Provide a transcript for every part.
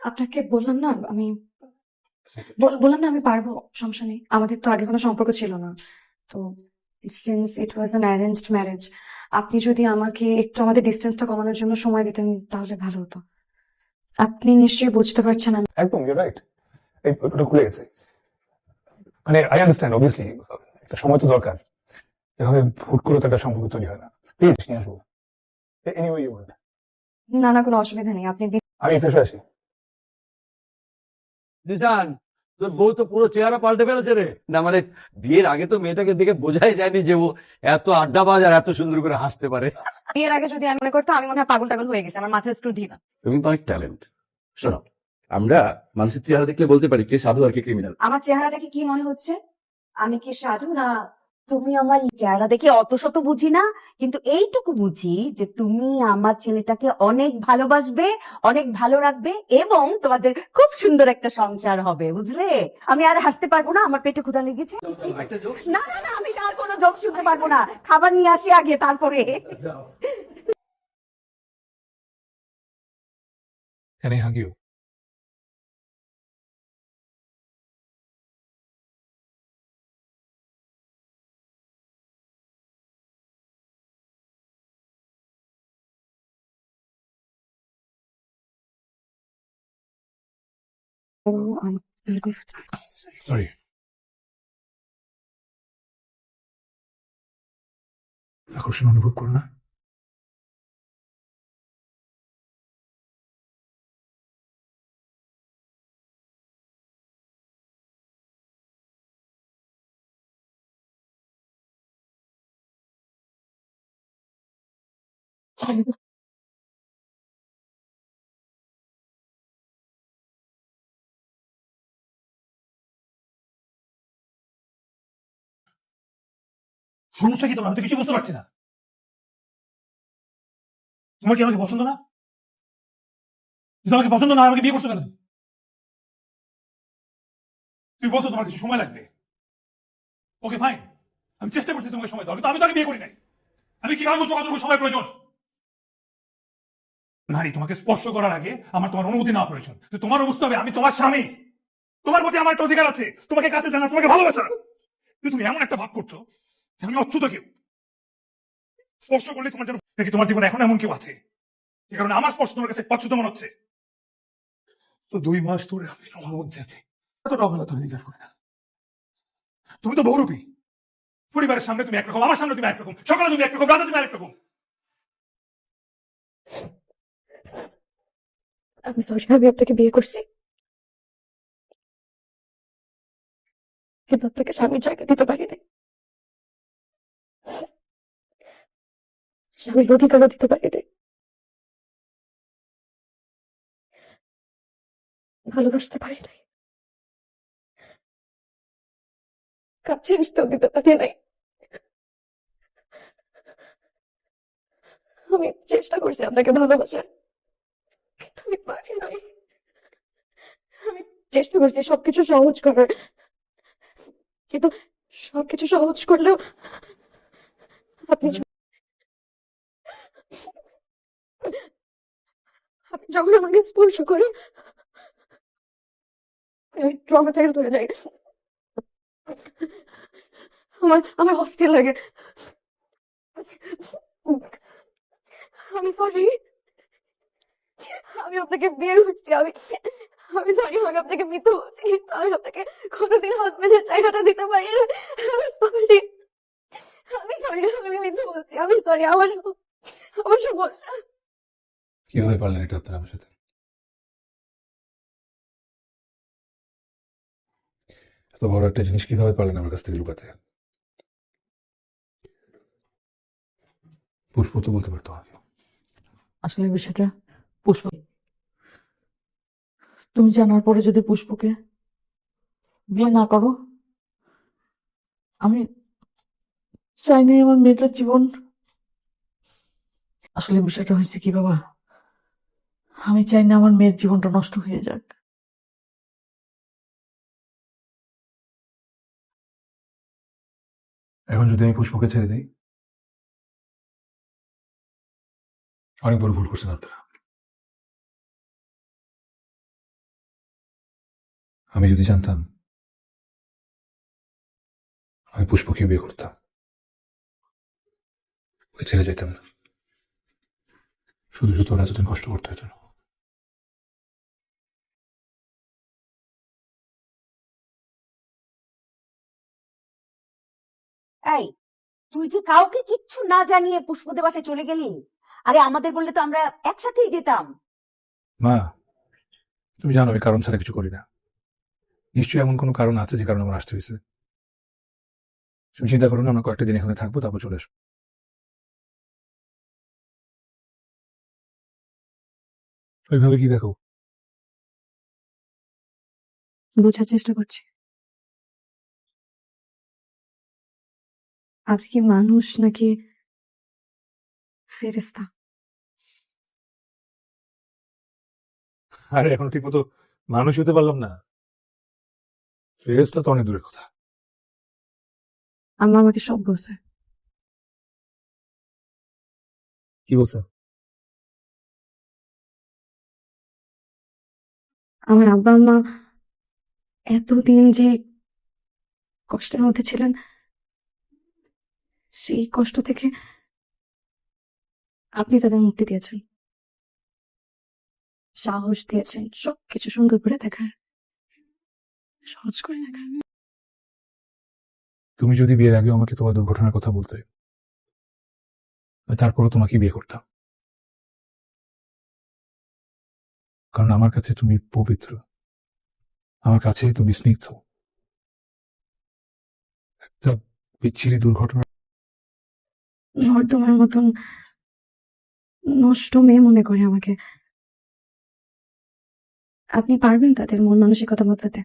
আপনাকে বললাম না আমি বললাম না আমি পারবো, সমস্যা নেই। আমাদের তো আগে কোনো সম্পর্ক ছিল না, তো since it was an arranged marriage, আপনি যদি আমাকে একটু আমাদের ডিস্টেন্সটা কমানোর জন্য সময় দিতেন তাহলে ভালো হতো। আপনি নিশ্চয়ই বুঝতে পারছেন আমি একদম ইউ রাইট। এই ওটা খুলে গেছে। মানে আই আন্ডারস্ট্যান্ড অবভিয়াসলি একটা সময় তো দরকার। এভাবে হুট করে তো একটা সম্পর্ক তৈরি হয় না। প্লিজ নিয়ে আসবো এনিওয়ে ইউ ওয়ান্ট। না না, কোনো অসুবিধা নেই, আপনি আমি ফ্রেশ হয়ে আসি। জিসান, তোর বউ তো পুরো চেহারা পাল্টে ফেলেছে রে। না মানে বিয়ের আগে তো মেয়েটাকে দেখে বোঝাই যায়নি যে ও এত আড্ডাবাজ আর এত সুন্দর করে হাসতে পারে। বিয়ের আগে যদি আমি মনে করতো আমি মনে হয় পাগল টাগল হয়ে গেছে, আমার মাথার স্ক্রু ঢিলা। তুমি তো অনেক ট্যালেন্ট। শোনো, আমরা মানুষের চেহারা দেখলে বলতে পারি কে সাধু আর কে ক্রিমিনাল। আমার চেহারা দেখে কি মনে হচ্ছে? আমি কি সাধু না? তুমি আমার চেহারা দেখে অত শত বুঝি না, কিন্তু এইটুকু বুঝি যে তুমি আমার ছেলেটাকে অনেক ভালোবাসবে, অনেক ভালো রাখবে এবং তোমাদের খুব সুন্দর একটা সংসার হবে, বুঝলে? আমি আর হাসতে পারবো না, আমার পেটে ক্ষুধা লেগেছে। না না না, আমি আর কোনো জোক শুনতে পারবো না, খাবার নিয়ে আসি আগে তারপরে। Can I hug you? Sorry. আকর্ষণ অনুভব করো না? সমস্যা কি তোমার? আমি তো কিছু বুঝতে পারছি না। তোমার কি আমাকে পছন্দ না? যদি আমাকে পছন্দ না হয়, আমাকে বিয়ে করছো কেন তুমি? তুমি বলছো তোমার কিছু সময় লাগবে। ওকে ফাইন, আমি চেষ্টা করছি তোমাকে সময় দেওয়ার, কিন্তু আমি তো আগে বিয়ে করি নাই। আমি কিভাবে বুঝবো কতটুকু সময় প্রয়োজন? নারী, তোমাকে স্পর্শ করার আগে আমার তোমার অনুমতি নেওয়া প্রয়োজন। তো তোমার বুঝতে হবে আমি তোমার স্বামী, তোমার প্রতি আমার একটা অধিকার আছে, তোমাকে কাছে জানা, তোমাকে ভালোবাসা। কিন্তু তুমি এমন একটা ভাব করছো যে আমি অচ্যুত কেউ। স্পর্শ করলে তোমার যেন নাকি তোমার জীবনে এখন এমন কেউ আছে যে কারণে আমার স্পর্শ তোমার কাছে অচ্যুত মনে হচ্ছে। তো 2 মাস ধরে আমি তোমার মধ্যে আছি, এতটা অবহেলা তুমি ডিজার্ভ করে না। তুমি তো বহুরূপী। পরিবারের সামনে তুমি একরকম, আমার সামনে তুমি একরকম, সকালে তুমি একরকম, রাতে তুমি আরেকরকম। আমি সরি, আমি আপনাকে বিয়ে করছি, কিন্তু আপনাকে স্বামীর জায়গা দিতে পারি নাই, স্বামীর অধিকারও দিতে পারি নাই, ভালোবাসতে পারি নাই, কাছে আসতেও দিতে পারি নাই। আমি চেষ্টা করছি আপনাকে ভালোবাসার, কিন্তু আমি পারি নাই। আমি চেষ্টা করছি সবকিছু সহজ করার, কিন্তু সবকিছু সহজ করলেও আপনি আপনি যখন আমাকে স্পর্শ করেন আমি ট্রমাটাইজড হয়ে যাই, আমার আমার অস্থির লাগে। আমি সরি, আমি আপনাকে বিয়ে করছি, আমি আমি সরি, আমি আপনাকে মৃত্যু বলছি, কিন্তু আমি আপনাকে কোনোদিন হাজবেন্ডের জায়গাটা দিতে পারি না। আমি সরি, আমি সরি, আমি মৃত্যু বলছি, আমি সরি, আমার সমস্যা। কিভাবে পারলেন এটা আপনার আমার সাথে? এত বড় একটা জিনিস কিভাবে পারলেন আমার কাছ থেকে লুকাতে? পুষ্প তো বলতে পারতো আমাকে। আসলে বিষয়টা পুষ্প, তুমি জানার পরে যদি পুষ্পকে বিয়ে না করো, আমি চাই না আমার মেয়েটার জীবন। আসলে বিষয়টা হয়েছে কি বাবা, আমি চাই না আমার মেয়ের জীবনটা নষ্ট হয়ে যাক। এখন যদি আমি পুষ্পকে ছেড়ে দিই, অনেক বড় ভুল করছেন আপনারা। আমি যদি জানতাম আমি পুষ্পকে বিয়ে করতাম, ওকে ছেড়ে যেতাম না। শুধু শুধু ওরা এতদিন কষ্ট করতে হতো না। এই, তুই যে কাউকে কিচ্ছু না জানিয়ে পুষ্পদের বাসায় চলে গেলি। আরে আমাদের বললে তো আমরা একসাথেই যেতাম। মা, তুমি জানো আমি কারণ ছাড়া কিছু করি না। নিশ্চয়ই এমন কোনো কারণ আছে যে কারণে আমার আসতে হয়েছে। তুমি চিন্তা করো না, আমরা কয়েকটা দিন এখানে থাকবো, তারপর চলে আসবো। ওইভাবে কি দেখো? বোঝার চেষ্টা করছি আপনি কি মানুষ নাকি ফেরেশতা? আরে এখন ঠিক মতো মানুষ হতে পারলাম না, ফেরেশতা তো অনেক দূরের কথা। আম্মা আমাকে সব বলছে। কি বলছে? আমার আব্বা আম্মা এতদিন যে কষ্টের মধ্যে ছিলেন, সেই কষ্ট থেকে আপনি তাদের মুক্তি দিয়েছেন, সাহস দিয়েছেন সবকিছু সুন্দর করে দেখার, সহজ করে দেখার। তুমি যদি বিয়ের আগে আমাকে তোমার দুর্ঘটনার কথা বলতে, তারপরও তোমাকে বিয়ে করতাম। কারণ আমার কাছে তুমি পবিত্র, আমার কাছে তুমি স্নিগ্ধ। একটা বিচ্ছিরি দুর্ঘটনা নর্দমার মতন নষ্ট মেয়ে মনে করে আমাকে। আপনি পারবেন তাদের মন মানসিকতা বদলাতে?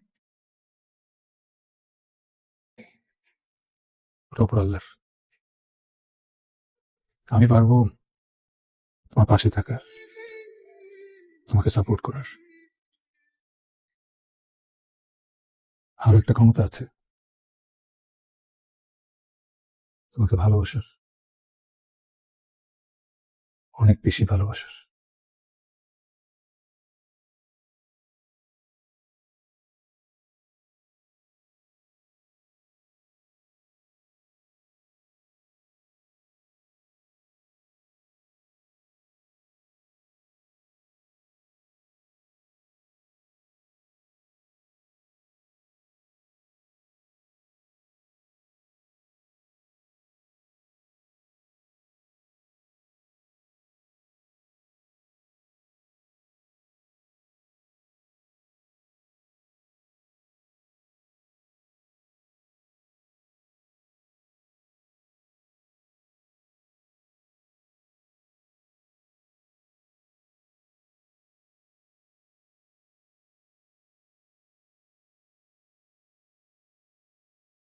ওটা উপর আল্লাহর। আমি পারবো তোমার পাশে থাকার, তোমাকে সাপোর্ট করার। আরো একটা ক্ষমতা আছে, তোমাকে ভালোবাসার, অনেক বেশি ভালোবাসার।